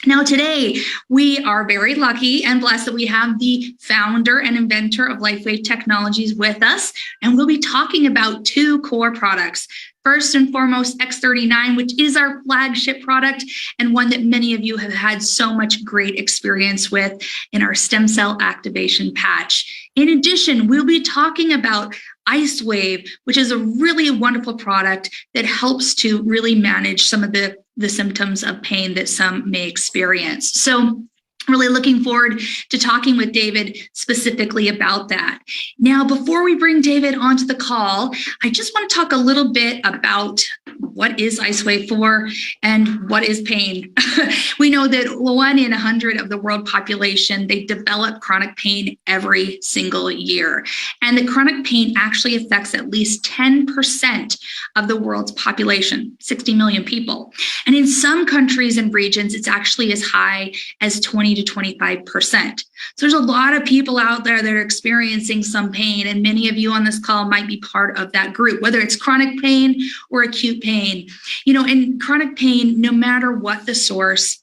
Now, today, we are very lucky and blessed that we have the founder and inventor of LifeWave Technologies with us, and we'll be talking about two core products. First and foremost, X39, which is our flagship product and one that many of you have had so much great experience with in our stem cell activation patch. In addition, we'll be talking about Icewave, which is a really wonderful product that helps to really manage some of the symptoms of pain that some may experience. So really looking forward to talking with David specifically about that. Now, before we bring David onto the call, I just want to talk a little bit about what is Icewave for and what is pain. We know that 1 in 100 of the world population, they develop chronic pain every single year. And the chronic pain actually affects at least 10% of the world's population, 60 million people. And in some countries and regions, it's actually as high as 20 to 25%. So there's a lot of people out there that are experiencing some pain, and many of you on this call might be part of that group, whether it's chronic pain or acute pain. You know, in chronic pain, no matter what the source,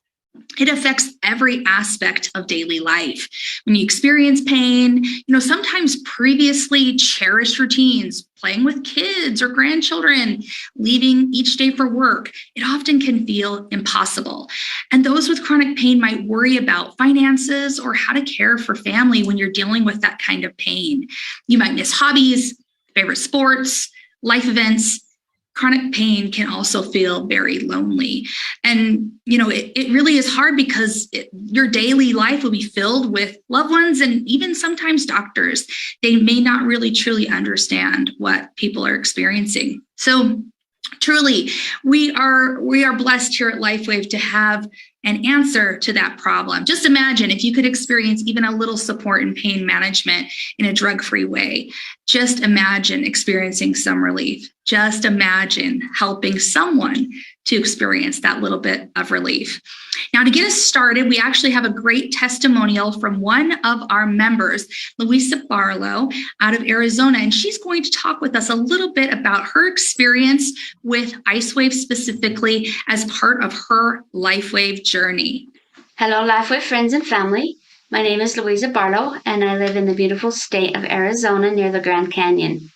it affects every aspect of daily life. When you experience pain, you know, sometimes previously cherished routines, playing with kids or grandchildren, leaving each day for work, it often can feel impossible. And those with chronic pain might worry about finances or how to care for family when you're dealing with that kind of pain. You might miss hobbies, favorite sports, life events. Chronic pain can also feel very lonely. And, you know, it really is hard because your daily life will be filled with loved ones and even sometimes doctors. They may not really truly understand what people are experiencing. So truly, we are blessed here at LifeWave to have an answer to that problem. Just imagine if you could experience even a little support in pain management in a drug-free way. Just imagine experiencing some relief. Just imagine helping someone to experience that little bit of relief. Now, to get us started, we actually have a great testimonial from one of our members, Louisa Barlow, out of Arizona, and she's going to talk with us a little bit about her experience with Icewave specifically as part of her LifeWave journey. Hello, LifeWave friends and family. My name is Louisa Barlow, and I live in the beautiful state of Arizona near the Grand Canyon.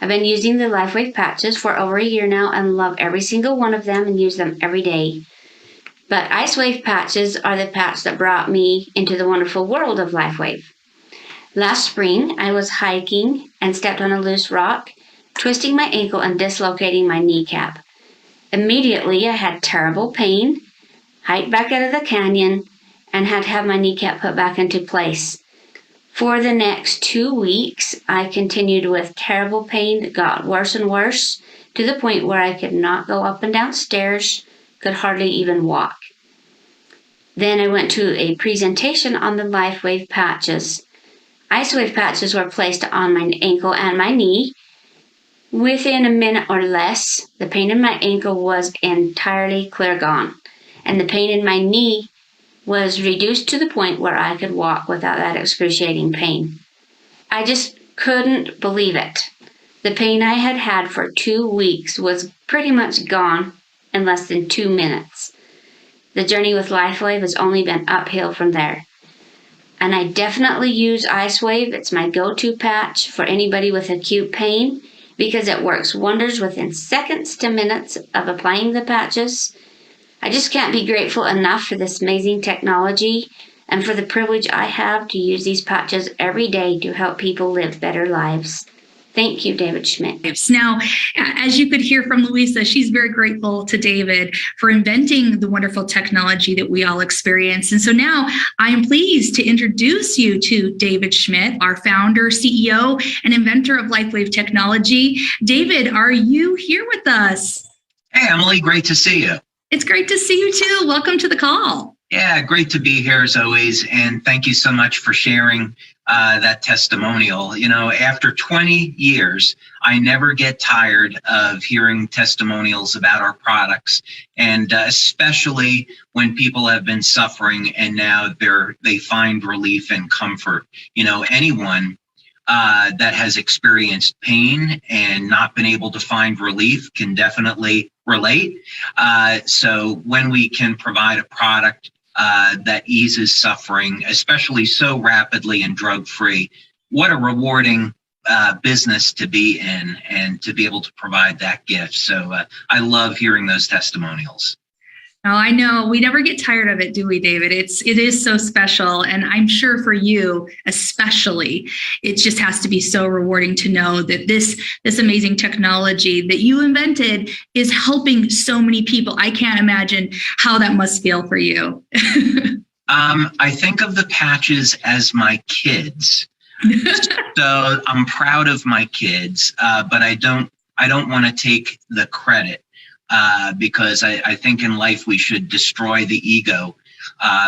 I've been using the LifeWave patches for over a year now and love every single one of them and use them every day. But Icewave patches are the patch that brought me into the wonderful world of LifeWave. Last spring, I was hiking and stepped on a loose rock, twisting my ankle and dislocating my kneecap. Immediately, I had terrible pain, hiked back out of the canyon, and had to have my kneecap put back into place. For the next 2 weeks, I continued with terrible pain that got worse and worse to the point where I could not go up and down stairs, could hardly even walk. Then I went to a presentation on the LifeWave patches. Icewave patches were placed on my ankle and my knee. Within a minute or less, the pain in my ankle was entirely clear gone, and the pain in my knee was reduced to the point where I could walk without that excruciating pain. I just couldn't believe it. The pain I had had for 2 weeks was pretty much gone in less than 2 minutes. The journey with LifeWave has only been uphill from there. And I definitely use Icewave. It's my go-to patch for anybody with acute pain because it works wonders within seconds to minutes of applying the patches. I just can't be grateful enough for this amazing technology and for the privilege I have to use these patches every day to help people live better lives. Thank you, David Schmidt. Now, as you could hear from Louisa, she's very grateful to David for inventing the wonderful technology that we all experience. And so now I am pleased to introduce you to David Schmidt, our founder, CEO, and inventor of LifeWave Technology. David, are you here with us? Hey, Emily, great to see you. It's great to see you too. Welcome to the call. Yeah, great to be here as always. And thank you so much for sharing that testimonial. You know, after 20 years, I never get tired of hearing testimonials about our products, and especially when people have been suffering and now they find relief and comfort. You know, anyone that has experienced pain and not been able to find relief can definitely relate. So when we can provide a product that eases suffering, especially so rapidly and drug-free. What a rewarding business to be in and to be able to provide that gift. So I love hearing those testimonials. Oh, I know. We never get tired of it, do we, David? It is so special. And I'm sure for you, especially, it just has to be so rewarding to know that this amazing technology that you invented is helping so many people. I can't imagine how that must feel for you. I think of the patches as my kids. So I'm proud of my kids, but I don't want to take the credit. Because I think in life we should destroy the ego,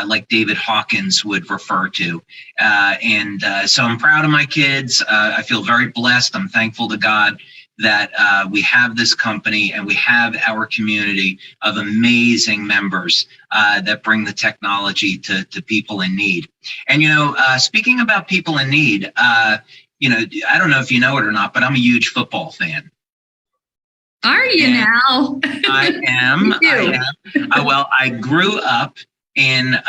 like David Hawkins would refer to. So I'm proud of my kids. I feel very blessed. I'm thankful to God that we have this company and we have our community of amazing members that bring the technology to people in need. And, speaking about people in need, I don't know if you know it or not, but I'm a huge football fan. Are you and now? I am. Well, I grew up in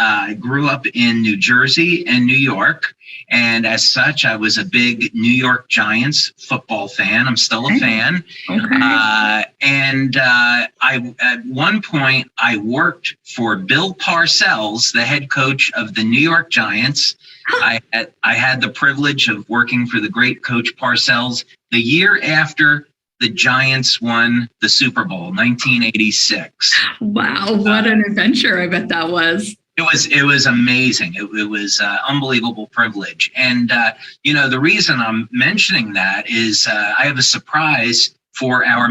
New Jersey and New York, and as such, I was a big New York Giants football fan. I'm still a fan. Okay. At one point, I worked for Bill Parcells, the head coach of the New York Giants. I had the privilege of working for the great Coach Parcells the year after the Giants won the Super Bowl, 1986. Wow, what an adventure I bet that was. It was amazing. It was unbelievable privilege. And, the reason I'm mentioning that is I have a surprise for our,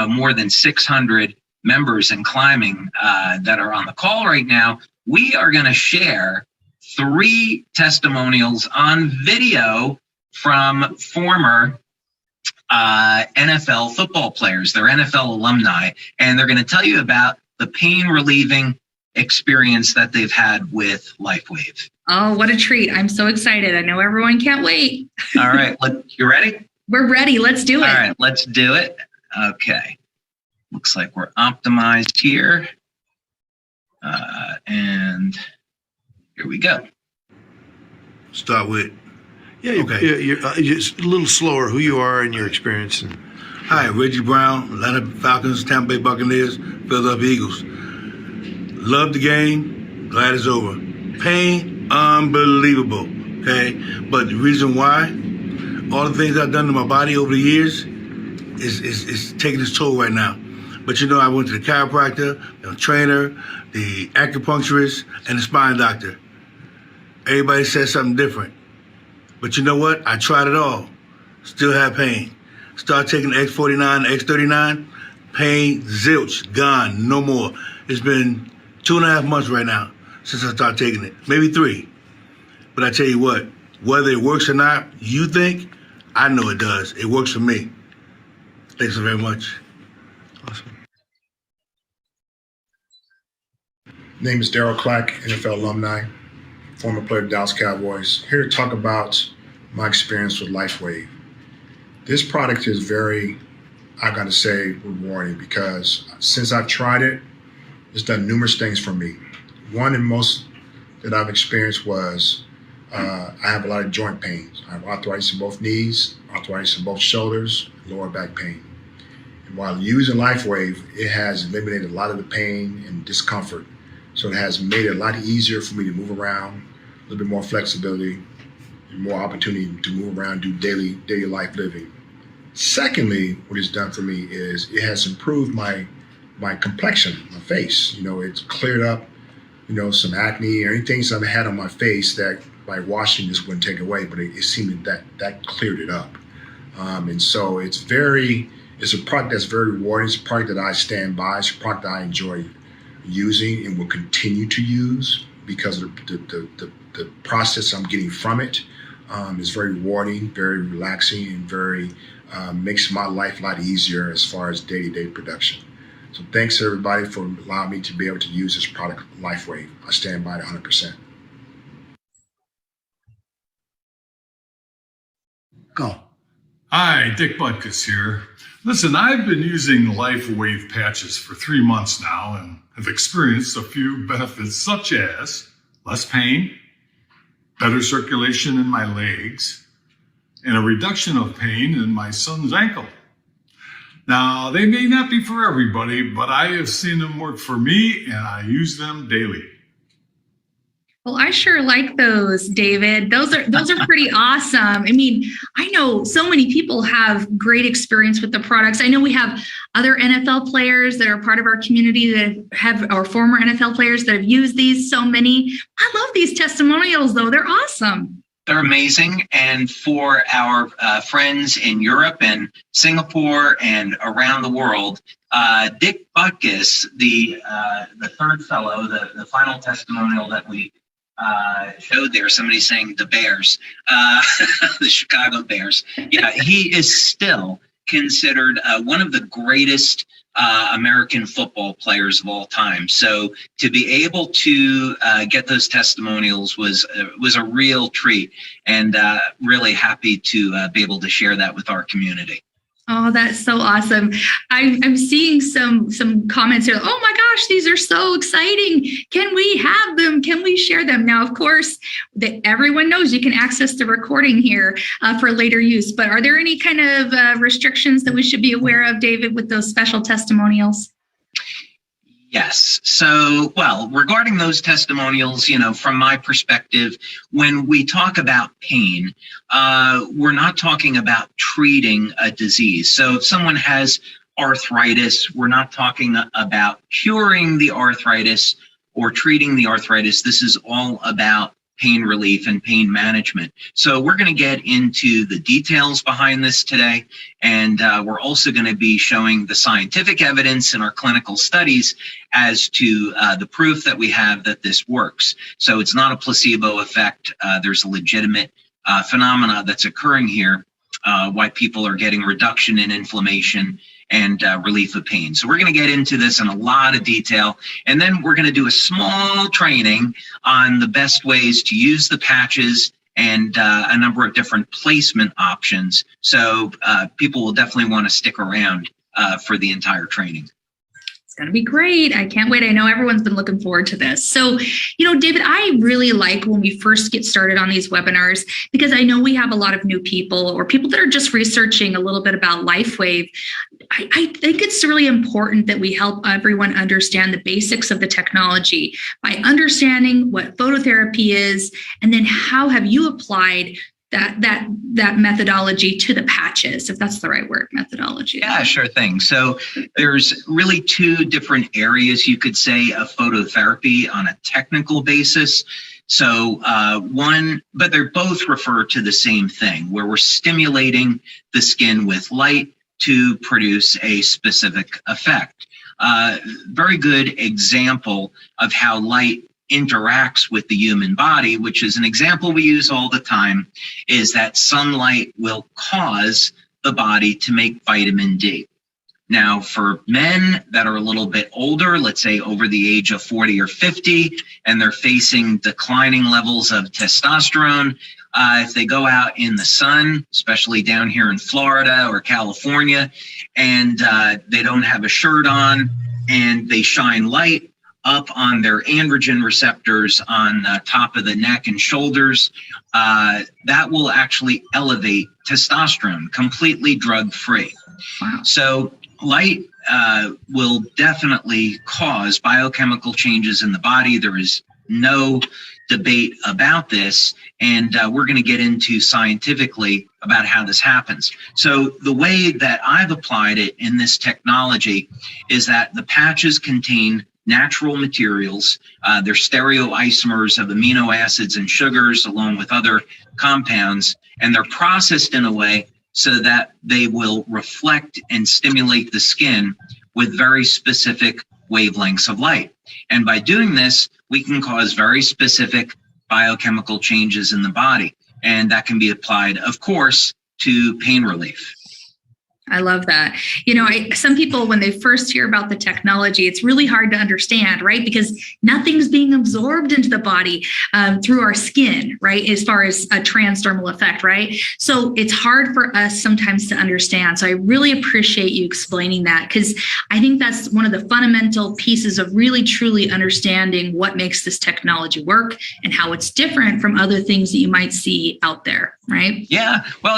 more than 600 members in climbing that are on the call right now. We are going to share 3 testimonials on video from former NFL football players. They're NFL alumni, and they're going to tell you about the pain relieving experience that they've had with LifeWave. Oh, what a treat. I'm so excited. I know everyone can't wait. All right. You ready? We're ready. Let's do it. All right. Let's do it. Okay. Looks like we're optimized here. And here we go. Start with. Yeah, Okay. you're just a little slower, who you are and your experience. Hi, Reggie Brown, Atlanta Falcons, Tampa Bay Buccaneers, Philadelphia Eagles. Love the game, glad it's over. Pain, unbelievable, okay? But the reason why, all the things I've done to my body over the years is taking its toll right now. But I went to the chiropractor, the trainer, the acupuncturist, and the spine doctor. Everybody says something different. But you know what? I tried it all. Still have pain. Start taking the X49, the X39, pain, zilch, gone, no more. It's been 2.5 months right now since I started taking it, maybe 3. But I tell you what, whether it works or not, you think, I know it does. It works for me. Thanks so very much. Awesome. Name is Daryl Clack, NFL alumni, former player of the Dallas Cowboys. Here to talk about my experience with LifeWave. This product is very, I gotta say, rewarding because since I've tried it, it's done numerous things for me. One and most that I've experienced was I have a lot of joint pains. I have arthritis in both knees, arthritis in both shoulders, lower back pain. And while using LifeWave, it has eliminated a lot of the pain and discomfort. So it has made it a lot easier for me to move around, a little bit more flexibility, and more opportunity to move around, do daily life living. Secondly, what it's done for me is it has improved my complexion, my face. It's cleared up, some acne or anything I've had on my face that by washing this wouldn't take away, but it seemed that cleared it up. And so it's a product that's very rewarding. It's a product that I stand by. It's a product that I enjoy using and will continue to use because of the process I'm getting from it is very rewarding, very relaxing, and very makes my life a lot easier as far as day-to-day production. So thanks everybody for allowing me to be able to use this product, LifeWave. I stand by it 100%. Go. Hi, Dick Butkus here. Listen, I've been using LifeWave patches for 3 months now and have experienced a few benefits such as less pain, better circulation in my legs, and a reduction of pain in my son's ankle. Now, they may not be for everybody, but I have seen them work for me and I use them daily. Well, I sure like those, David. Those are pretty awesome. I mean, I know so many people have great experience with the products. I know we have other NFL players that are part of our community that have, or former NFL players that have used these. So many. I love these testimonials, though. They're awesome. They're amazing. And for our friends in Europe and Singapore and around the world, Dick Butkus, the third fellow, the final testimonial that we showed there, somebody saying the Bears, the Chicago Bears. Yeah, he is still considered one of the greatest American football players of all time. So to be able to get those testimonials was a real treat, and really happy to be able to share that with our community. Oh, that's so awesome. I'm seeing some comments here. Oh my gosh, these are so exciting. Can we have them? Can we share them? Now, of course, everyone knows you can access the recording here for later use, but are there any kind of restrictions that we should be aware of, David, with those special testimonials? Yes. So, well, regarding those testimonials, from my perspective, when we talk about pain, we're not talking about treating a disease. So if someone has arthritis, we're not talking about curing the arthritis or treating the arthritis. This is all about pain relief and pain management. So we're going to get into the details behind this today. And we're also going to be showing the scientific evidence in our clinical studies as to the proof that we have that this works. So it's not a placebo effect. There's a legitimate phenomena that's occurring here, why people are getting reduction in inflammation and relief of pain. So we're going to get into this in a lot of detail. And then we're going to do a small training on the best ways to use the patches and a number of different placement options. So people will definitely want to stick around for the entire training. It's going to be great. I can't wait. I know everyone's been looking forward to this. So, David, I really like when we first get started on these webinars, because I know we have a lot of new people or people that are just researching a little bit about LifeWave. I think it's really important that we help everyone understand the basics of the technology by understanding what phototherapy is, and then how have you applied that methodology to the patches, if that's the right word, methodology. Yeah, sure thing. So there's really two different areas, you could say, of phototherapy on a technical basis. So but they both refer to the same thing, where we're stimulating the skin with light to produce a specific effect. Very good example of how light interacts with the human body, which is an example we use all the time, is that sunlight will cause the body to make vitamin D. Now, for men that are a little bit older, let's say over the age of 40 or 50, and they're facing declining levels of testosterone, if they go out in the sun, especially down here in Florida or California, and they don't have a shirt on and they shine light up on their androgen receptors on top of the neck and shoulders, that will actually elevate testosterone, completely drug-free. Wow. So light will definitely cause biochemical changes in the body. There is no debate about this, and we're going to get into scientifically about how this happens. So the way that I've applied it in this technology is that the patches contain natural materials. They're stereoisomers of amino acids and sugars along with other compounds, and they're processed in a way so that they will reflect and stimulate the skin with very specific wavelengths of light. And by doing this, we can cause very specific biochemical changes in the body. And that can be applied, of course, to pain relief. I love that. Some people, when they first hear about the technology, it's really hard to understand, right? Because nothing's being absorbed into the body through our skin, right? As far as a transdermal effect, right? So it's hard for us sometimes to understand. So I really appreciate you explaining that, because I think that's one of the fundamental pieces of really truly understanding what makes this technology work and how it's different from other things that you might see out there, right? Yeah. Well,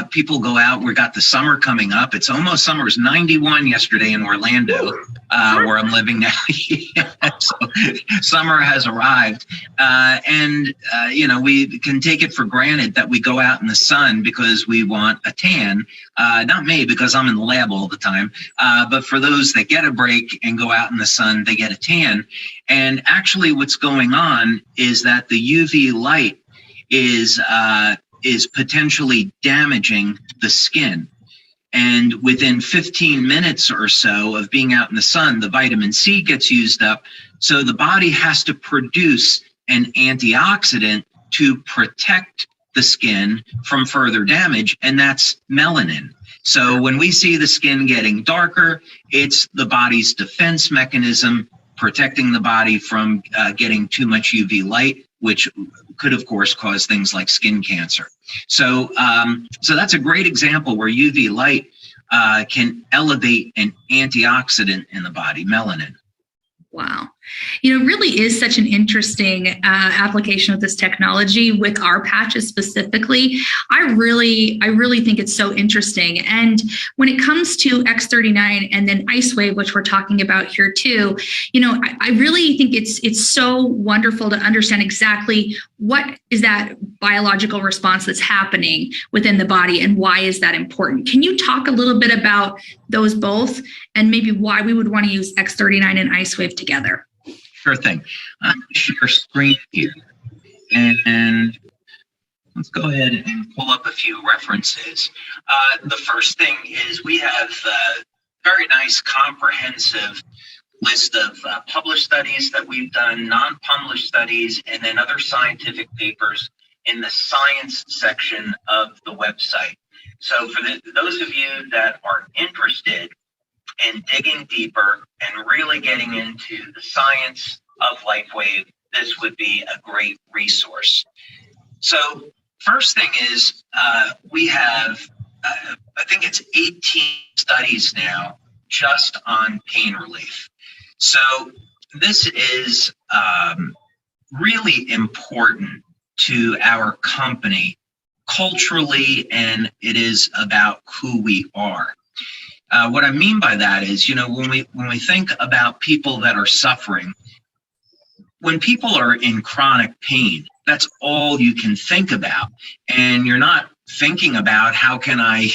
people go out. We got the summer coming up. It's almost summer. It was 91 yesterday in Orlando, where I'm living now. So summer has arrived. We can take it for granted that we go out in the sun because we want a tan. Not me, because I'm in the lab all the time. But for those that get a break and go out in the sun, they get a tan. And actually what's going on is that the UV light is potentially damaging the skin. And within 15 minutes or so of being out in the sun, the vitamin C gets used up. So the body has to produce an antioxidant to protect the skin from further damage, and that's melanin. So when we see the skin getting darker, it's the body's defense mechanism protecting the body from getting too much UV light, which could, of course, cause things like skin cancer. So that's a great example where UV light can elevate an antioxidant in the body, melanin. Wow. It really is such an interesting application of this technology with our patches specifically. I really think it's so interesting. And when it comes to X39 and then Icewave, which we're talking about here too, I really think it's so wonderful to understand exactly what is that biological response that's happening within the body and why is that important. Can you talk a little bit about those both and maybe why we would want to use X39 and Icewave together? Sure thing. I'm going to share screen here. And let's go ahead and pull up a few references. The first thing is we have a very nice comprehensive list of published studies that we've done, non-published studies, and then other scientific papers in the science section of the website. So for those of you that are interested in digging deeper and really getting into the science of LifeWave, this would be a great resource. So first thing is we have, I think it's 18 studies now just on pain relief. So this is really important to our company culturally, and it is about who we are. What I mean by that is, when we think about people that are suffering, when people are in chronic pain, that's all you can think about. And you're not thinking about how can I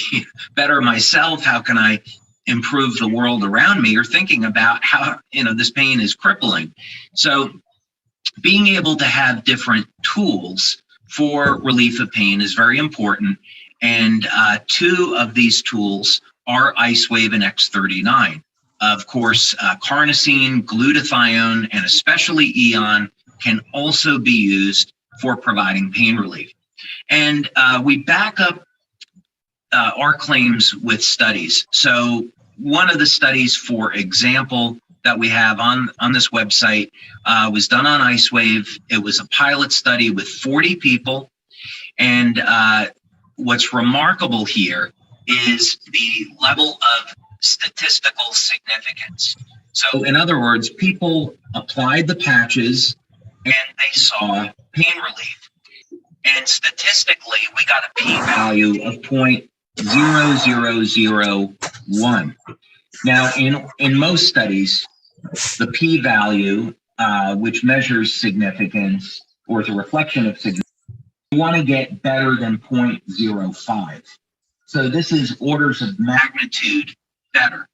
better myself? How can I improve the world around me? You're thinking about how, this pain is crippling. So being able to have different tools for relief of pain is very important. And two of these tools are Icewave and X39. Of course, carnosine, glutathione, and especially Eon can also be used for providing pain relief. And we back up our claims with studies. So one of the studies, for example, that we have on this website was done on Icewave. It was a pilot study with 40 people. And what's remarkable here is the level of statistical significance. So in other words, people applied the patches and they saw pain relief. And statistically, we got a p-value of 0.0001. Now, in most studies, the p-value, which measures significance or is a reflection of significance, you want to get better than 0.05. So this is orders of magnitude better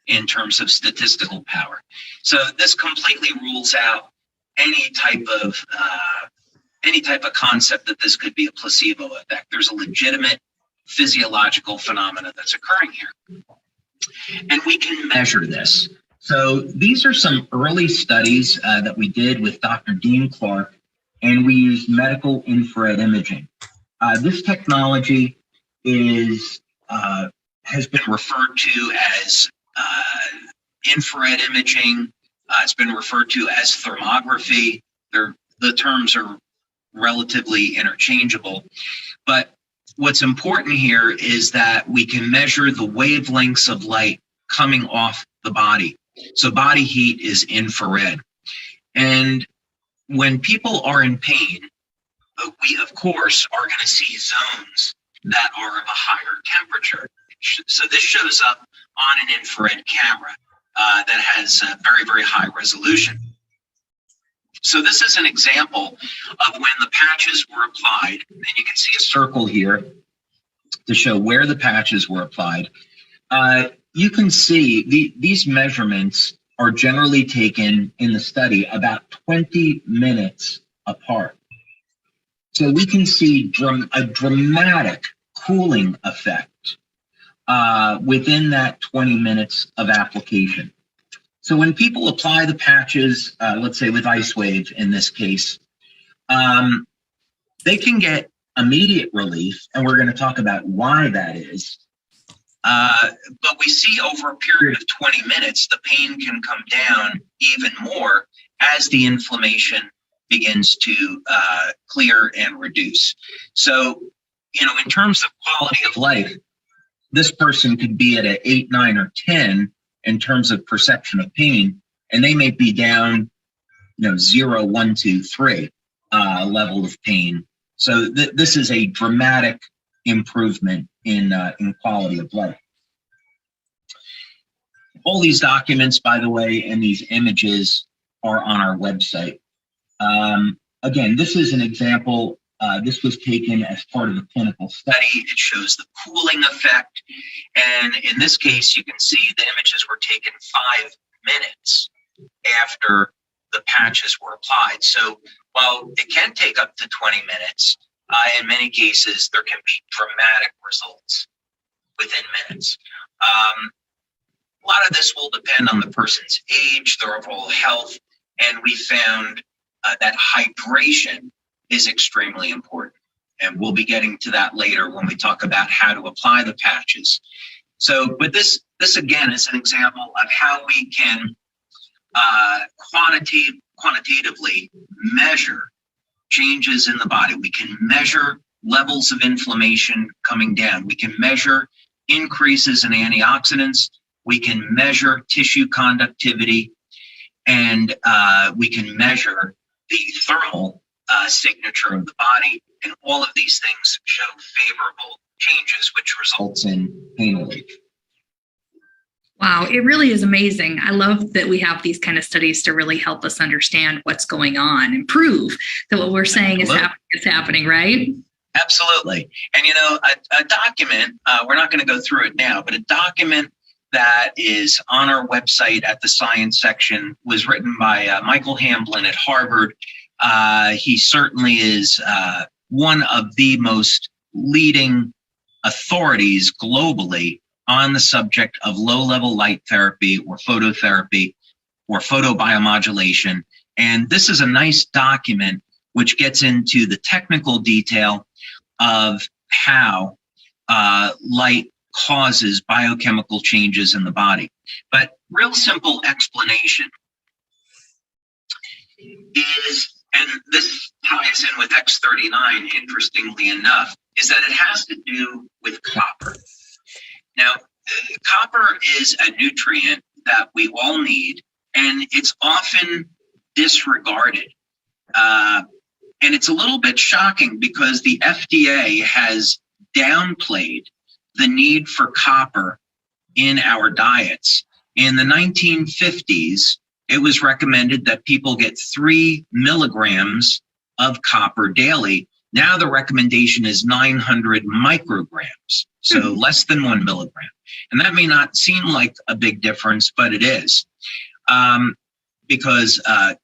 in terms of statistical power. So this completely rules out any type of concept that this could be a placebo effect. There's a legitimate physiological phenomena that's occurring here. And we can measure this. So these are some early studies that we did with Dr. Dean Clark, and we used medical infrared imaging. This technology is has been referred to as infrared imaging. It's been referred to as thermography. The terms are relatively interchangeable. But what's important here is that we can measure the wavelengths of light coming off the body. So body heat is infrared. And when people are in pain, we, of course, are going to see zones that are of a higher temperature. So this shows up on an infrared camera that has a very, very high resolution. So this is an example of when the patches were applied. And you can see a circle here to show where the patches were applied. You can see these measurements are generally taken in the study about 20 minutes apart. So we can see a dramatic cooling effect within that 20 minutes of application. So when people apply the patches, let's say with Icewave in this case, they can get immediate relief, and we're going to talk about why that is. But we see over a period of 20 minutes, the pain can come down even more as the inflammation begins to clear and reduce. So, in terms of quality of life, this person could be at an 8, 9, or 10 in terms of perception of pain, and they may be down, 0, 1, 2, 3 level of pain. So this is a dramatic improvement in quality of life. All these documents, by the way, and these images are on our website. Again, this is an example. This was taken as part of a clinical study. It shows the cooling effect. And in this case, you can see the images were taken 5 minutes after the patches were applied. So while it can take up to 20 minutes, in many cases, there can be dramatic results within minutes. A lot of this will depend on the person's age, their overall health, and we found that hydration is extremely important. And we'll be getting to that later when we talk about how to apply the patches. So, but this again is an example of how we can quantitatively measure changes in the body. We can measure levels of inflammation coming down. We can measure increases in antioxidants. We can measure tissue conductivity, and we can measure the thermal signature of the body. And all of these things show favorable changes, which results in pain relief. Wow, it really is amazing. I love that we have these kind of studies to really help us understand what's going on and prove that what we're saying is happening, right? Absolutely. And, a document, we're not going to go through it now, but a document that is on our website at the science section was written by Michael Hamblin at Harvard. He certainly is one of the most leading authorities globally on the subject of low-level light therapy or phototherapy or photobiomodulation. And this is a nice document which gets into the technical detail of how light causes biochemical changes in the body. But real simple explanation is, and this ties in with X39, interestingly enough, is that it has to do with copper. Now, copper is a nutrient that we all need, and it's often disregarded. And it's a little bit shocking because the FDA has downplayed the need for copper in our diets. In the 1950s, it was recommended that people get 3 milligrams of copper daily. Now the recommendation is 900 micrograms, so less than 1 milligram. And that may not seem like a big difference, but it is. Because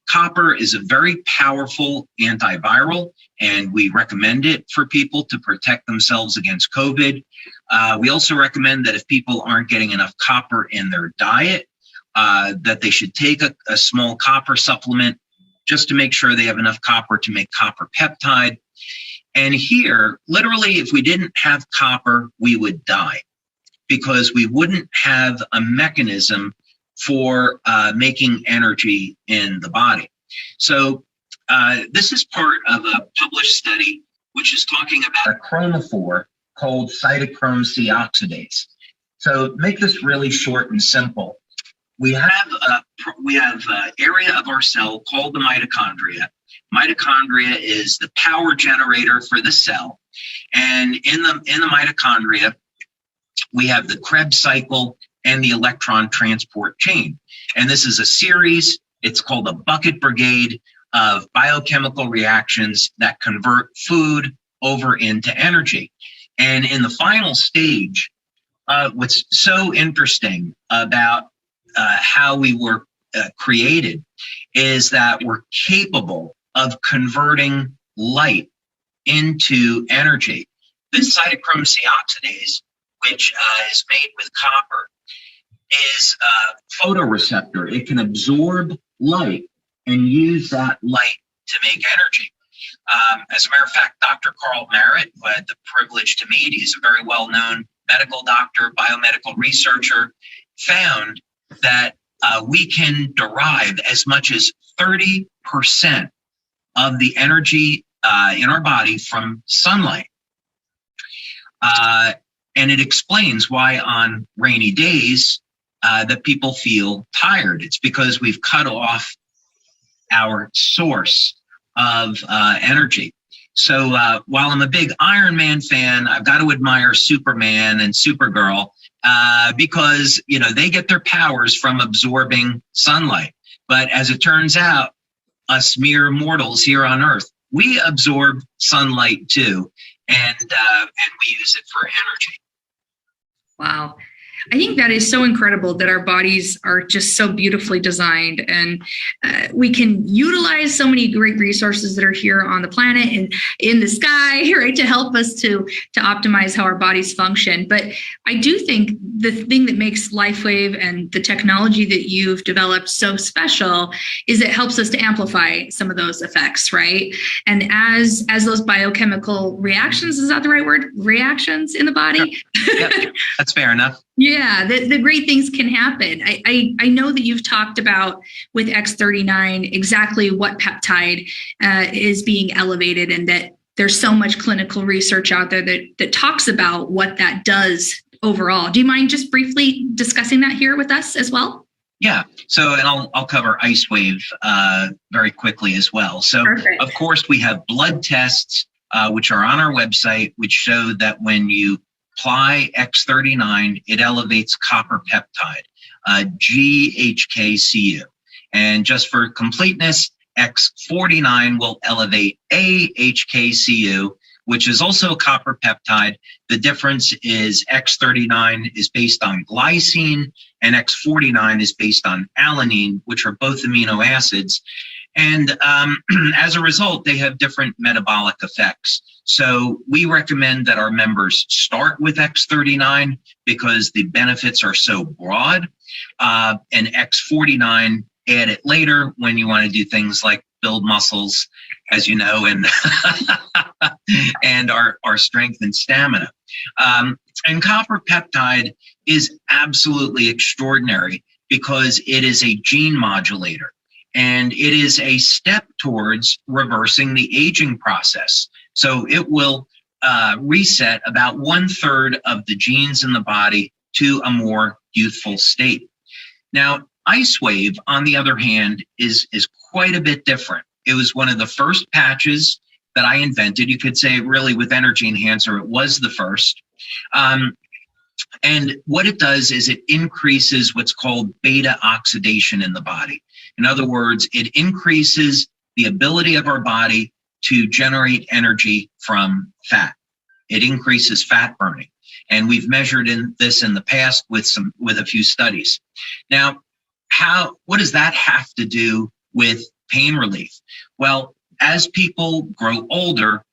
copper is a very powerful antiviral, and we recommend it for people to protect themselves against COVID. We also recommend that if people aren't getting enough copper in their diet, that they should take a small copper supplement just to make sure they have enough copper to make copper peptide. And here, literally, if we didn't have copper, we would die. because we wouldn't have a mechanism for making energy in the body. So this is part of a published study which is talking about a chromophore called cytochrome C oxidase. So make this really short and simple. We have an area of our cell called the mitochondria. Mitochondria is the power generator for the cell. And in the mitochondria, we have the Krebs cycle and the electron transport chain. And this is a series, it's called a bucket brigade of biochemical reactions that convert food over into energy. And in the final stage, what's so interesting about how we were created is that we're capable of converting light into energy. This cytochrome C oxidase, which is made with copper, is a photoreceptor. It can absorb light and use that light to make energy. As a matter of fact, Dr. Carl Merritt, who I had the privilege to meet, he's a very well-known medical doctor, biomedical researcher, found that we can derive as much as 30% of the energy in our body from sunlight. And it explains why on rainy days that people feel tired. It's because we've cut off our source of energy. So while I'm a big Iron Man fan, I've got to admire Superman and Supergirl because, you know, they get their powers from absorbing sunlight. But as it turns out, us mere mortals here on Earth, we absorb sunlight too, and we use it for energy. Wow. I think that is so incredible that our bodies are just so beautifully designed, and we can utilize so many great resources that are here on the planet and in the sky, right, to help us to optimize how our bodies function. But I do think the thing that makes LifeWave and the technology that you've developed so special is it helps us to amplify some of those effects, right? And as those biochemical reactions, is that the right word? Reactions in the body? Yep, that's fair enough. Yeah, the great things can happen. I know that you've talked about with X39 exactly what peptide is being elevated, and that there's so much clinical research out there that talks about what that does overall. Do you mind just briefly discussing that here with us as well? Yeah. So, and I'll cover Icewave very quickly as well. So, Perfect. Of course, we have blood tests which are on our website, which show that when you apply X39, it elevates copper peptide, GHKCU. And just for completeness, X49 will elevate AHKCU, which is also a copper peptide. The difference is X39 is based on glycine and X49 is based on alanine, which are both amino acids. And as a result, they have different metabolic effects. So we recommend that our members start with X39 because the benefits are so broad, and X49 add it later when you want to do things like build muscles, as you know, and and our strength and stamina. And copper peptide is absolutely extraordinary because it is a gene modulator. And it is a step towards reversing the aging process. So it will reset about 1/3 of the genes in the body to a more youthful state. Now, Icewave, on the other hand, is quite a bit different. It was one of the first patches that I invented. You could say really with Energy Enhancer, it was the first. And what it does is it increases what's called beta oxidation in the body. In other words, it increases the ability of our body to generate energy from fat. It increases fat burning. And we've measured this in the past with a few studies. Now, what does that have to do with pain relief? Well, as people grow older,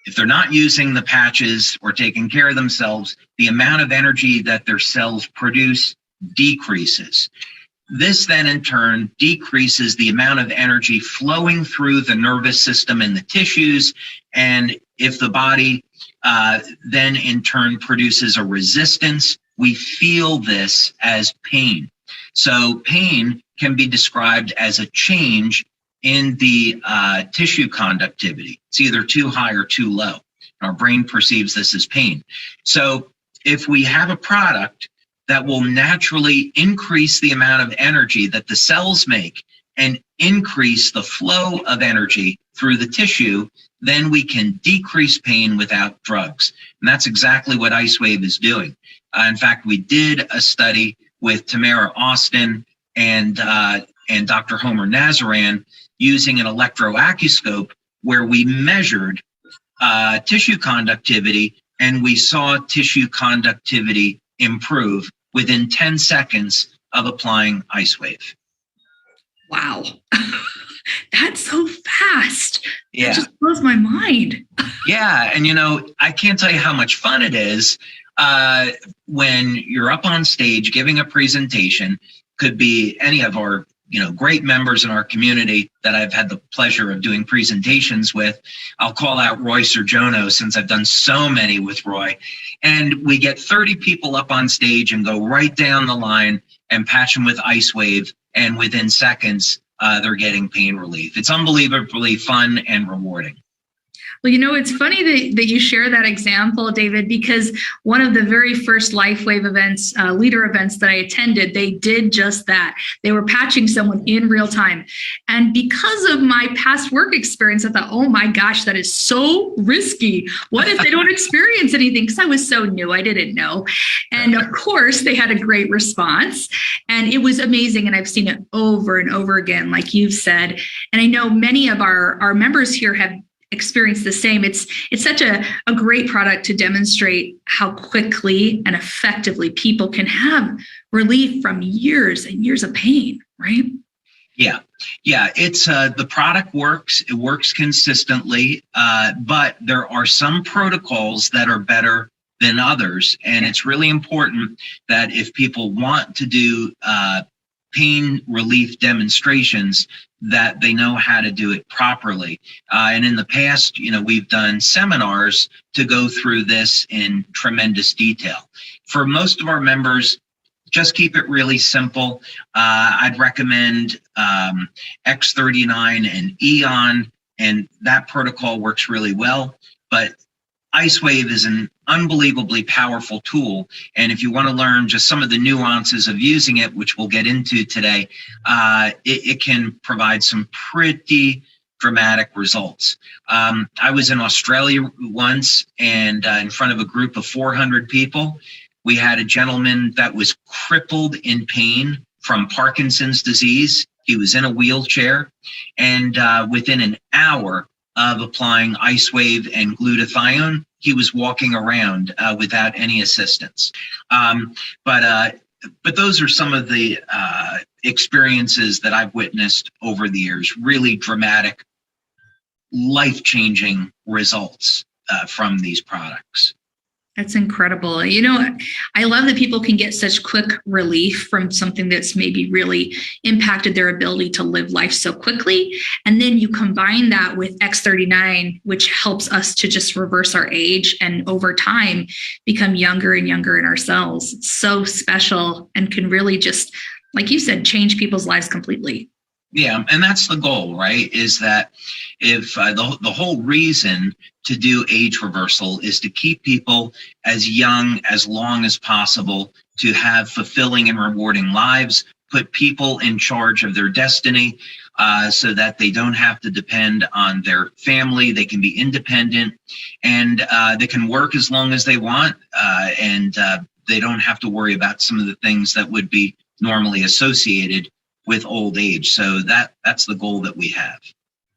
if they're not using the patches or taking care of themselves, the amount of energy that their cells produce decreases. This then in turn decreases the amount of energy flowing through the nervous system and the tissues. And if the body then in turn produces a resistance we feel this as pain. So pain can be described as a change in the tissue conductivity. It's either too high or too low. Our brain perceives this as pain. So if we have a product that will naturally increase the amount of energy that the cells make and increase the flow of energy through the tissue, then we can decrease pain without drugs. And that's exactly what Icewave is doing. In fact, we did a study with Tamara Austin and Dr. Homer Nazaran using an electroacuoscope where we measured tissue conductivity, and we saw tissue conductivity improve within 10 seconds of applying Icewave. Wow. That's so fast. Yeah. It just blows my mind. Yeah. And, I can't tell you how much fun it is when you're up on stage giving a presentation. Could be any of our great members in our community that I've had the pleasure of doing presentations with. I'll call out Roy Serjono since I've done so many with Roy. And we get 30 people up on stage and go right down the line and patch them with Icewave. And within seconds, they're getting pain relief. It's unbelievably fun and rewarding. Well, it's funny that you share that example, David, because one of the very first LifeWave events, leader events that I attended, they did just that. They were patching someone in real time. And because of my past work experience, I thought, oh my gosh, that is so risky. What if they don't experience anything? Because I was so new, I didn't know. And of course, they had a great response. And it was amazing. And I've seen it over and over again, like you've said. And I know many of our members here have experience the same. It's such a great product to demonstrate how quickly and effectively people can have relief from years and years of pain, right? Yeah. It's the product works. It works consistently, but there are some protocols that are better than others, and it's really important that if people want to do pain relief demonstrations, that they know how to do it properly. And in the past, we've done seminars to go through this in tremendous detail. For most of our members, just keep it really simple. I'd recommend X39 and Eon, and that protocol works really well. But Icewave is an unbelievably powerful tool. And if you want to learn just some of the nuances of using it, which we'll get into today, it can provide some pretty dramatic results. I was in Australia once, and in front of a group of 400 people, we had a gentleman that was crippled in pain from Parkinson's disease. He was in a wheelchair, and within an hour of applying Icewave and glutathione, he was walking around without any assistance. But those are some of the experiences that I've witnessed over the years, really dramatic, life-changing results from these products. That's incredible. I love that people can get such quick relief from something that's maybe really impacted their ability to live life so quickly. And then you combine that with X39, which helps us to just reverse our age and over time become younger and younger in ourselves. It's so special and can really just, like you said, change people's lives completely. Yeah, and that's the goal, right? Is that if the whole reason to do age reversal is to keep people as young as long as possible, to have fulfilling and rewarding lives, put people in charge of their destiny so that they don't have to depend on their family. They can be independent, and they can work as long as they want, and they don't have to worry about some of the things that would be normally associated with old age. So that's the goal that we have.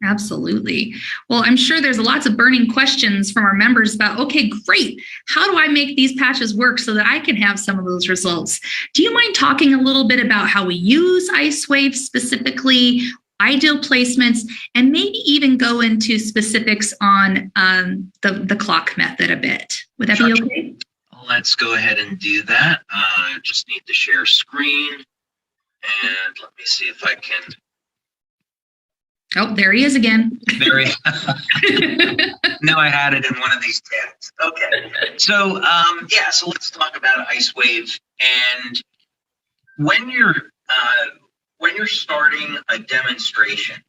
Absolutely. Well, I'm sure there's lots of burning questions from our members about, okay, great. How do I make these patches work so that I can have some of those results? Do you mind talking a little bit about how we use Icewave specifically, ideal placements, and maybe even go into specifics on the clock method a bit? Would that be okay? Let's go ahead and do that. I just need to share screen. And let me see if I can Oh, there he is again. Very. No, I had it in one of these tabs. Okay. So, so let's talk about Icewave. And when you're starting a demonstration,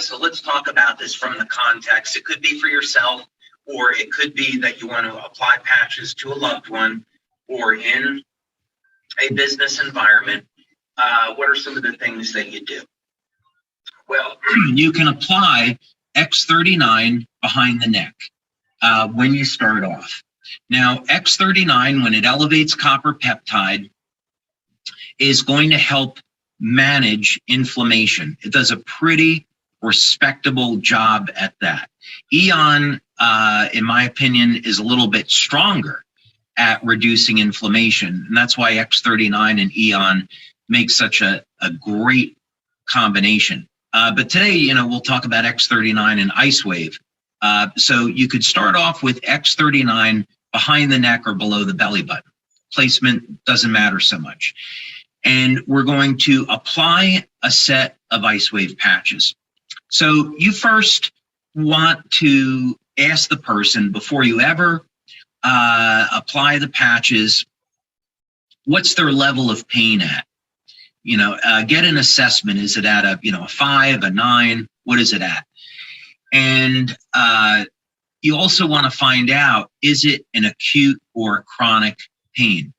so let's talk about this from the context. It could be for yourself, or it could be that you want to apply patches to a loved one, or in a business environment. What are some of the things that you do? Well, you can apply X39 behind the neck when you start off. Now, X39, when it elevates copper peptide, is going to help manage inflammation. It does a pretty respectable job at that. Eon, in my opinion, is a little bit stronger at reducing inflammation. And that's why X39 and Eon make such a great combination. But today, we'll talk about X39 and Icewave. So you could start off with X39 behind the neck or below the belly button. Placement doesn't matter so much. And we're going to apply a set of Icewave patches. So you first want to ask the person, before you ever apply the patches, what's their level of pain at? Get an assessment. Is it at a 5, a 9? What is it at? And you also want to find out, is it an acute or chronic pain?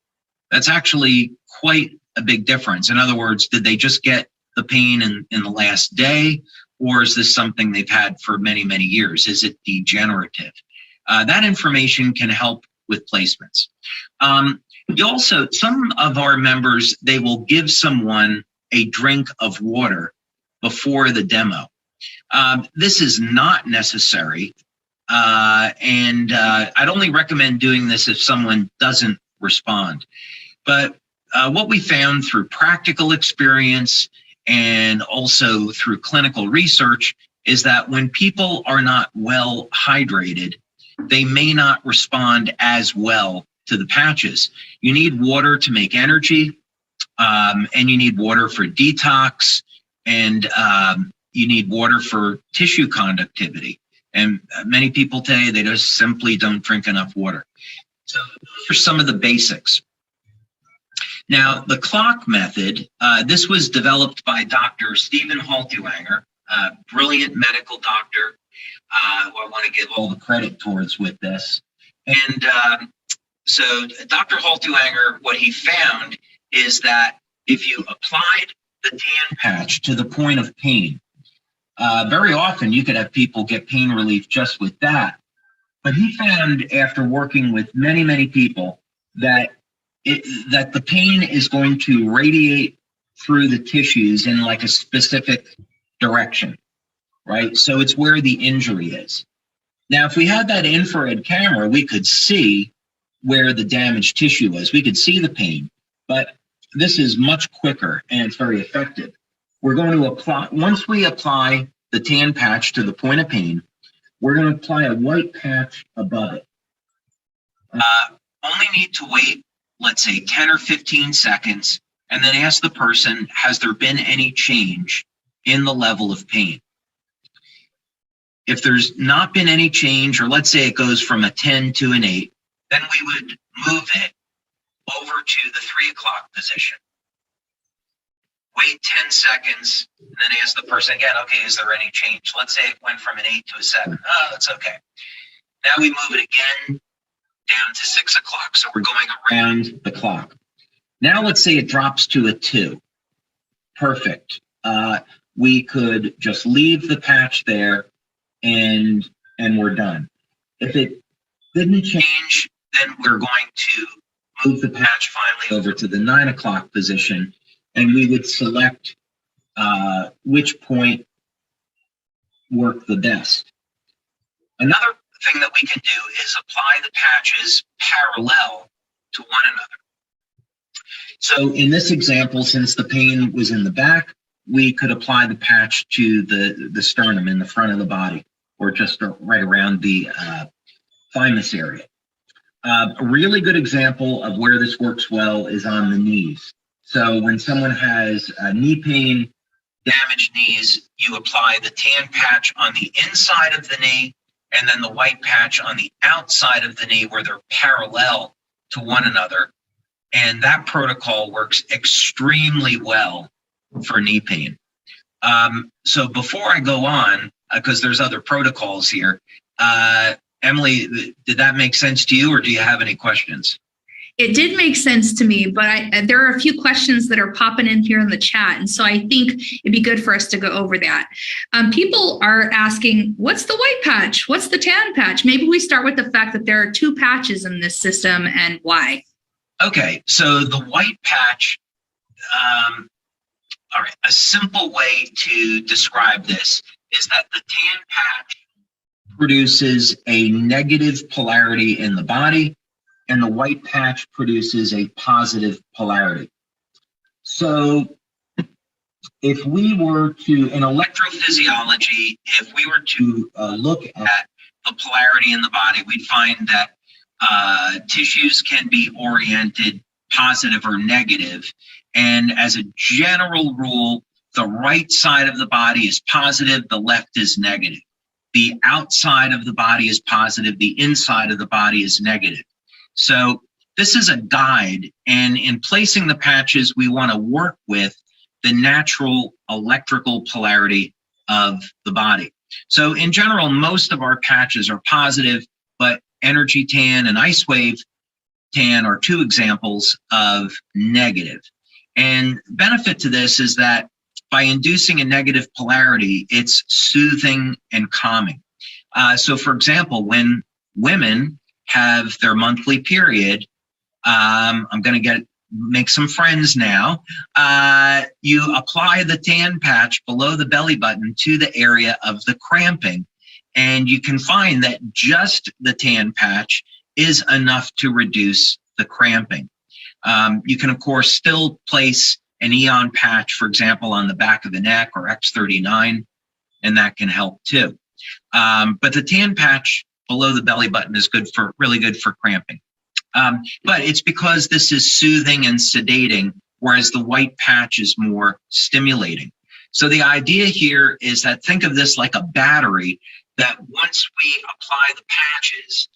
That's actually quite a big difference. In other words, did they just get the pain in the last day, or is this something they've had for many, many years? Is it degenerative? That information can help with placements. You also, some of our members, they will give someone a drink of water before the demo. This is not necessary, and I'd only recommend doing this if someone doesn't respond. But what we found through practical experience and also through clinical research is that when people are not well hydrated, they may not respond as well to the patches. You need water to make energy, and you need water for detox, and you need water for tissue conductivity. And many people today, they just simply don't drink enough water. So those are some of the basics. Now, the clock method, this was developed by Dr. Stephen Haltuanger, a brilliant medical doctor, who I want to give all the credit towards with this. And so Dr. Haltuanger, what he found is that if you applied the tan patch to the point of pain, very often you could have people get pain relief just with that. But he found, after working with many, many people, that the pain is going to radiate through the tissues in like a specific direction, right? So it's where the injury is. Now, if we had that infrared camera, we could see where the damaged tissue was. We could see the pain, but this is much quicker and it's very effective. We're going to apply, once we apply the tan patch to the point of pain, we're going to apply a white patch above it. Only need to wait, let's say 10 or 15 seconds, and then ask the person, has there been any change in the level of pain? If there's not been any change, or let's say it goes from a 10 to an 8, then we would move it over to the 3 o'clock position. Wait 10 seconds, and then ask the person again, okay, is there any change? Let's say it went from an 8 to a 7. Oh, that's okay. Now we move it again down to 6 o'clock. So we're going around the clock. Now let's say it drops to a 2. Perfect. We could just leave the patch there and we're done. If it didn't change, then we're going to move the patch finally over to the 9 o'clock position, and we would select which point worked the best. Another thing that we can do is apply the patches parallel to one another. So in this example, since the pain was in the back, we could apply the patch to the sternum in the front of the body, or just right around the thymus area. A really good example of where this works well is on the knees. So when someone has knee pain, damaged knees, you apply the tan patch on the inside of the knee and then the white patch on the outside of the knee where they're parallel to one another. And that protocol works extremely well for knee pain. So before I go on, because there's other protocols here, Emily, did that make sense to you, or do you have any questions? It did make sense to me, but there are a few questions that are popping in here in the chat. And so I think it'd be good for us to go over that. People are asking, what's the white patch? What's the tan patch? Maybe we start with the fact that there are two patches in this system and why. Okay, so the white patch, all right, a simple way to describe this is that the tan patch produces a negative polarity in the body, and the white patch produces a positive polarity. So if we were to, in electrophysiology, if we were to look at the polarity in the body, we'd find that tissues can be oriented positive or negative. And as a general rule, the right side of the body is positive, the left is negative. The outside of the body is positive, the inside of the body is negative. So this is a guide, and in placing the patches, we want to work with the natural electrical polarity of the body. So in general, most of our patches are positive, but Energy Tan and Icewave Tan are two examples of negative. And the benefit to this is that by inducing a negative polarity, it's soothing and calming. So for example, when women have their monthly period, I'm going to make some friends now. You apply the tan patch below the belly button to the area of the cramping, and you can find that just the tan patch is enough to reduce the cramping. You can, of course, still place an Eon patch, for example, on the back of the neck or X39, and that can help too. But the tan patch below the belly button is really good for cramping. But it's because this is soothing and sedating, whereas the white patch is more stimulating. So the idea here is that think of this like a battery, that once we apply the patches,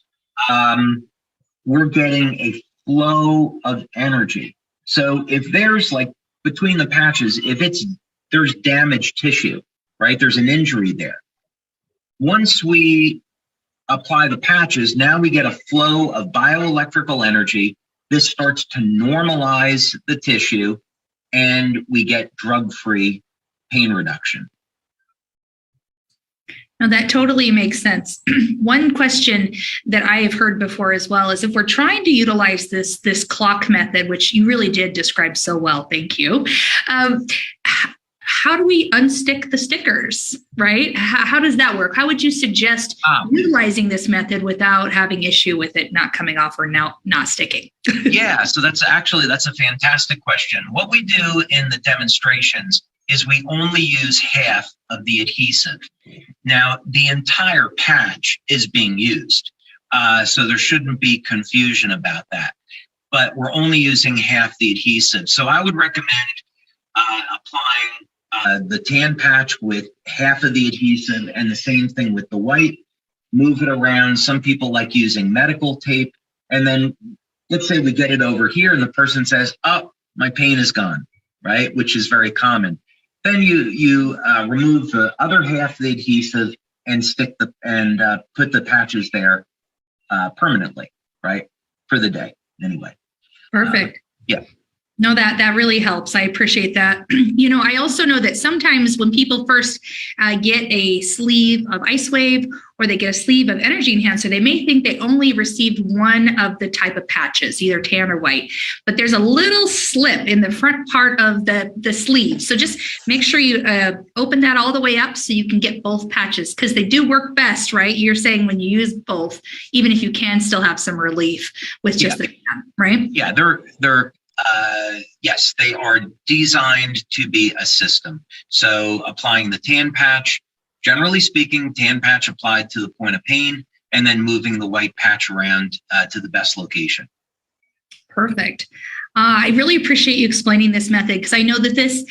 we're getting a flow of energy. So if there's like between the patches, if there's damaged tissue, right? There's an injury there. Once we apply the patches, now we get a flow of bioelectrical energy. This starts to normalize the tissue, and we get drug-free pain reduction. Now that totally makes sense. One question that I have heard before as well is if we're trying to utilize this clock method, which you really did describe so well, thank you. How do we unstick the stickers, right? How does that work? How would you suggest utilizing this method without having issue with it not coming off or not sticking? Yeah, so that's a fantastic question. What we do in the demonstrations is we only use half of the adhesive. Now, the entire patch is being used, so there shouldn't be confusion about that. But we're only using half the adhesive. So I would recommend applying the tan patch with half of the adhesive, and the same thing with the white. Move it around. Some people like using medical tape. And then let's say we get it over here and the person says, oh, my pain is gone, right? Which is very common. Then you remove the other half of the adhesive and put the patches there permanently, right? For the day, anyway. Perfect. Yeah. No, that really helps. I appreciate that. You know, I also know that sometimes when people first get a sleeve of Icewave or they get a sleeve of Energy Enhancer, they may think they only received one of the type of patches, either tan or white, but there's a little slip in the front part of the sleeve. So just make sure you open that all the way up so you can get both patches, because they do work best, right? You're saying when you use both, even if you can still have some relief with just the tan, right? Yeah, yes, they are designed to be a system. So applying the tan patch, generally speaking, tan patch applied to the point of pain, and then moving the white patch around to the best location. Perfect. I really appreciate you explaining this method, because I know that this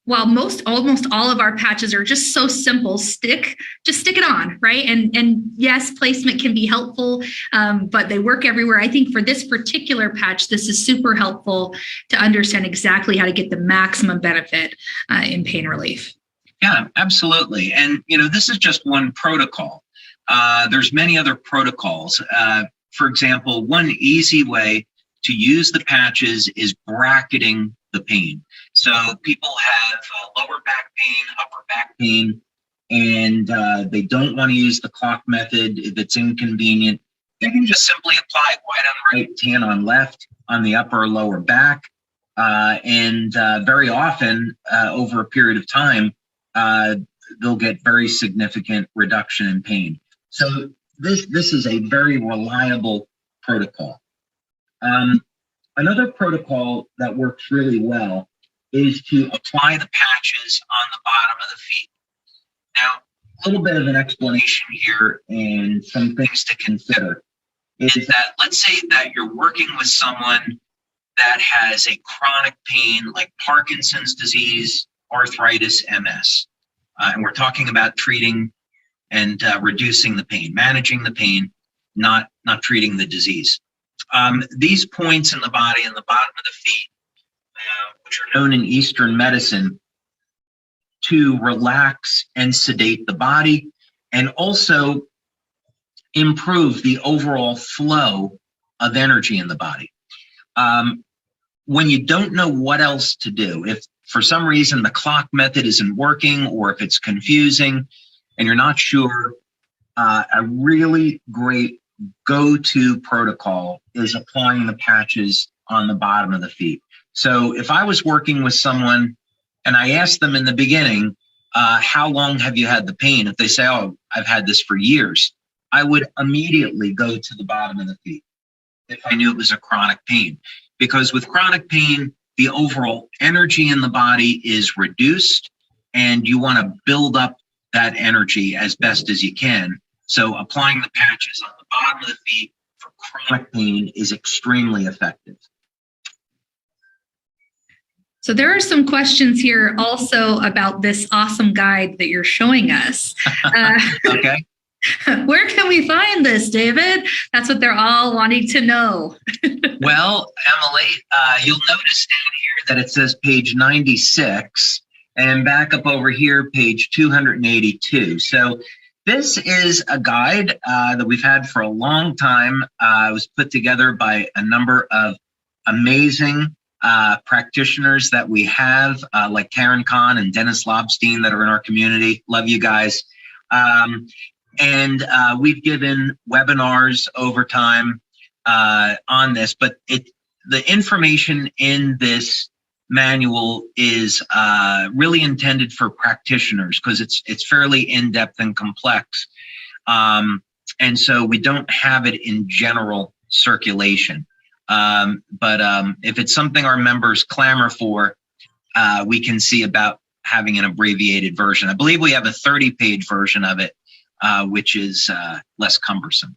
while almost all of our patches are just so simple, just stick it on, right? And yes, placement can be helpful, but they work everywhere. I think for this particular patch, this is super helpful to understand exactly how to get the maximum benefit in pain relief. Yeah, absolutely. And, this is just one protocol. There's many other protocols. For example, one easy way to use the patches is bracketing the pain. So people have lower back pain, upper back pain, and they don't want to use the clock method if it's inconvenient. They can just simply apply white on right, tan on left on the upper or lower back. And very often, over a period of time, they'll get very significant reduction in pain. So this is a very reliable protocol. Another protocol that works really well is to apply the patches on the bottom of the feet. Now, a little bit of an explanation here and some things to consider is that let's say that you're working with someone that has a chronic pain like Parkinson's disease, arthritis, MS. And we're talking about treating and reducing the pain, managing the pain, not treating the disease. These points in the body and the bottom of the feet, which are known in Eastern medicine to relax and sedate the body and also improve the overall flow of energy in the body. When you don't know what else to do, if for some reason the clock method isn't working or if it's confusing and you're not sure, a really great go-to protocol is applying the patches on the bottom of the feet. So if I was working with someone and I asked them in the beginning, how long have you had the pain? If they say, oh, I've had this for years, I would immediately go to the bottom of the feet if I knew it was a chronic pain. Because with chronic pain, the overall energy in the body is reduced and you want to build up that energy as best as you can. So applying the patches on the bottom of the feet for chronic pain is extremely effective. So there are some questions here also about this awesome guide that you're showing us. Okay. Where can we find this, David? That's what they're all wanting to know. Well, Emily, you'll notice down here that it says page 96 and back up over here, page 282. So this is a guide that we've had for a long time. It was put together by a number of amazing practitioners that we have, like Karen Kahn and Dennis Lobstein that are in our community. Love you guys. And we've given webinars over time on this, but the information in this manual is really intended for practitioners because it's fairly in-depth and complex. And so we don't have it in general circulation. But if it's something our members clamor for, we can see about having an abbreviated version. I believe we have a 30-page version of it, which is less cumbersome.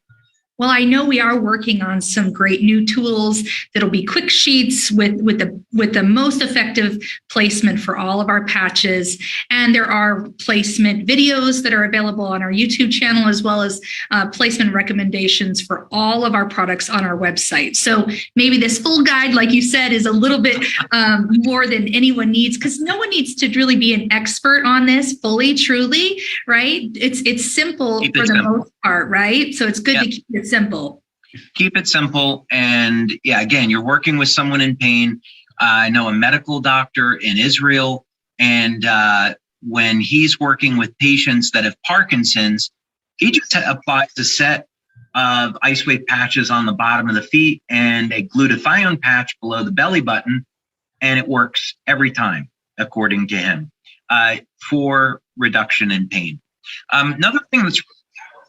Well, I know we are working on some great new tools that'll be quick sheets with the most effective placement for all of our patches. And there are placement videos that are available on our YouTube channel, as well as placement recommendations for all of our products on our website. So maybe this full guide, like you said, is a little bit more than anyone needs, because no one needs to really be an expert on this fully, truly, right? It's simple for the most part, right? So it's good to keep it simple. Keep it simple. And yeah, again, you're working with someone in pain. I know a medical doctor in Israel, and when he's working with patients that have Parkinson's, he just applies a set of Icewave patches on the bottom of the feet and a glutathione patch below the belly button, and it works every time, according to him, for reduction in pain. Another thing that's really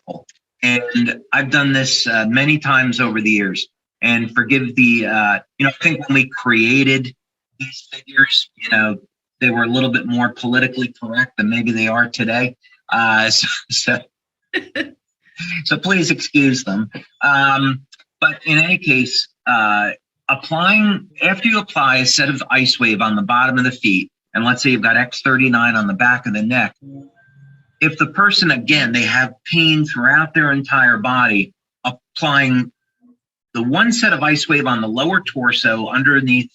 powerful, and I've done this many times over the years, and forgive the, I think when we created these figures, they were a little bit more politically correct than maybe they are today. So please excuse them. But in any case, after you apply a set of Icewave on the bottom of the feet, and let's say you've got X39 on the back of the neck, if the person, again, they have pain throughout their entire body, applying the one set of Icewave on the lower torso underneath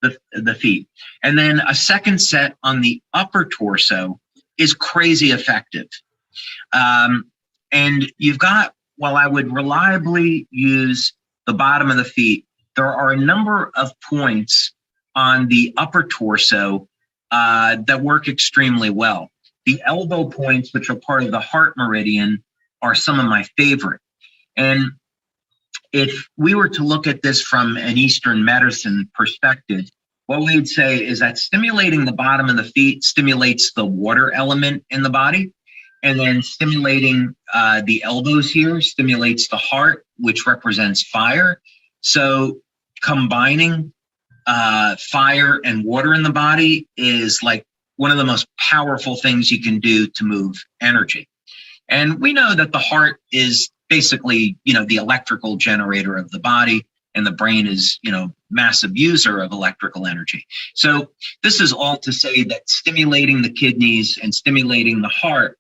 the feet, and then a second set on the upper torso is crazy effective. And you've got, while I would reliably use the bottom of the feet, there are a number of points on the upper torso that work extremely well. The elbow points, which are part of the heart meridian, are some of my favorite. And if we were to look at this from an Eastern medicine perspective, what we'd say is that stimulating the bottom of the feet stimulates the water element in the body. And then stimulating the elbows here stimulates the heart, which represents fire. So combining fire and water in the body is like one of the most powerful things you can do to move energy. And we know that the heart is basically, the electrical generator of the body, and the brain is, massive user of electrical energy. So this is all to say that stimulating the kidneys and stimulating the heart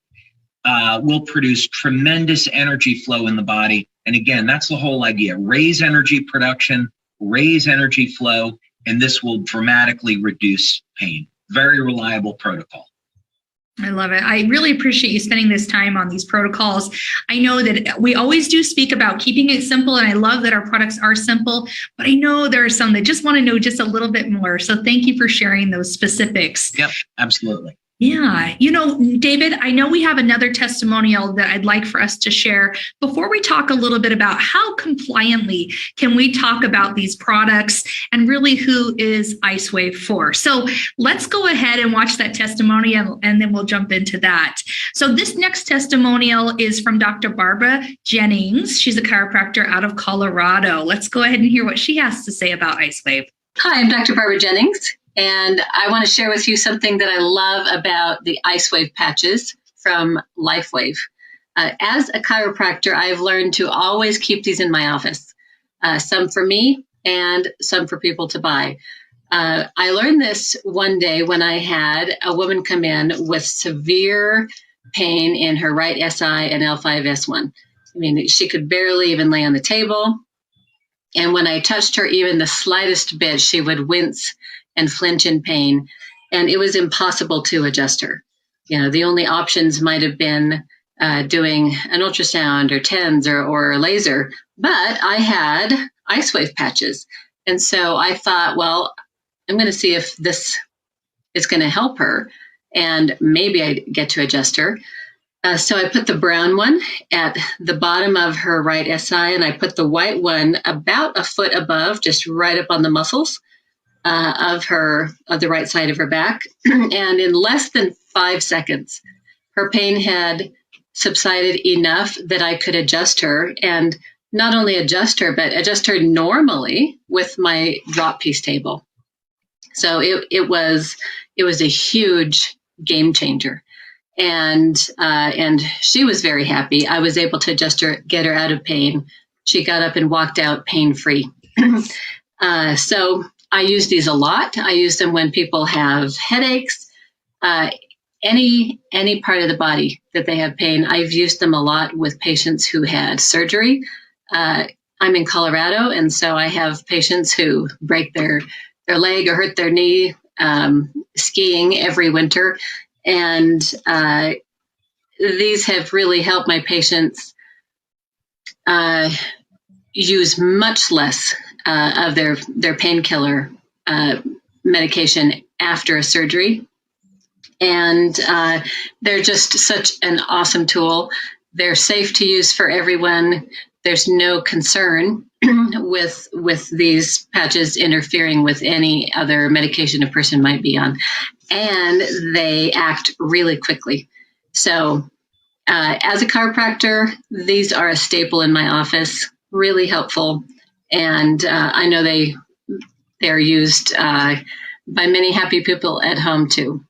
will produce tremendous energy flow in the body. And again, that's the whole idea. Raise energy production, raise energy flow, and this will dramatically reduce pain. Very reliable protocol. I love it. I really appreciate you spending this time on these protocols. I know that we always do speak about keeping it simple, and I love that our products are simple, but I know there are some that just want to know just a little bit more. So thank you for sharing those specifics. Yep, absolutely. Yeah. David, I know we have another testimonial that I'd like for us to share. Before we talk a little bit about how compliantly can we talk about these products and really who is Icewave for. So let's go ahead and watch that testimonial, and then we'll jump into that. So this next testimonial is from Dr. Barbara Jennings. She's a chiropractor out of Colorado. Let's go ahead and hear what she has to say about Icewave. Hi, I'm Dr. Barbara Jennings, and I want to share with you something that I love about the Icewave patches from LifeWave. As a chiropractor, I've learned to always keep these in my office, some for me and some for people to buy. I learned this one day when I had a woman come in with severe pain in her right SI and L5-S1. I mean, she could barely even lay on the table. And when I touched her even the slightest bit, she would wince and flinch in pain. And it was impossible to adjust her. The only options might have been doing an ultrasound or TENS or a laser. But I had Icewave patches. And so I thought, well, I'm going to see if this is going to help her. And maybe I get to adjust her. So I put the brown one at the bottom of her right SI, and I put the white one about a foot above, just right up on the muscles of the right side of her back. And in less than 5 seconds, her pain had subsided enough that I could adjust her, and not only adjust her, but adjust her normally with my drop piece table. So it was a huge game changer. And she was very happy. I was able to adjust her, get her out of pain. She got up and walked out pain-free. So I use these a lot. I use them when people have headaches, any part of the body that they have pain. I've used them a lot with patients who had surgery. I'm in Colorado, and so I have patients who break their leg or hurt their knee skiing every winter. And these have really helped my patients use much less of their painkiller medication after a surgery. And they're just such an awesome tool. They're safe to use for everyone. There's no concern with these patches interfering with any other medication a person might be on. And they act really quickly. So as a chiropractor, these are a staple in my office, really helpful. And I know they're used by many happy people at home too.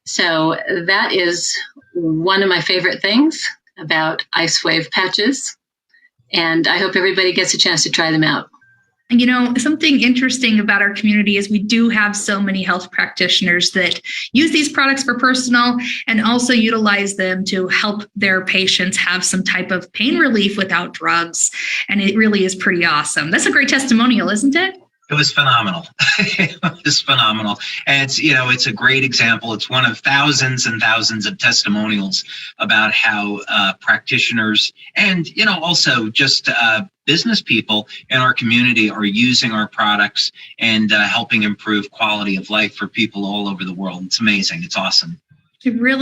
So that is one of my favorite things about Icewave patches. And I hope everybody gets a chance to try them out. And, you know, something interesting about our community is we do have so many health practitioners that use these products for personal and also utilize them to help their patients have some type of pain relief without drugs. And it really is pretty awesome. That's a great testimonial, isn't it? It was phenomenal. It was phenomenal. And it's, you know, it's a great example. It's one of thousands and thousands of testimonials about how practitioners and, you know, also just business people in our community are using our products and helping improve quality of life for people all over the world. It's amazing. It's awesome. It really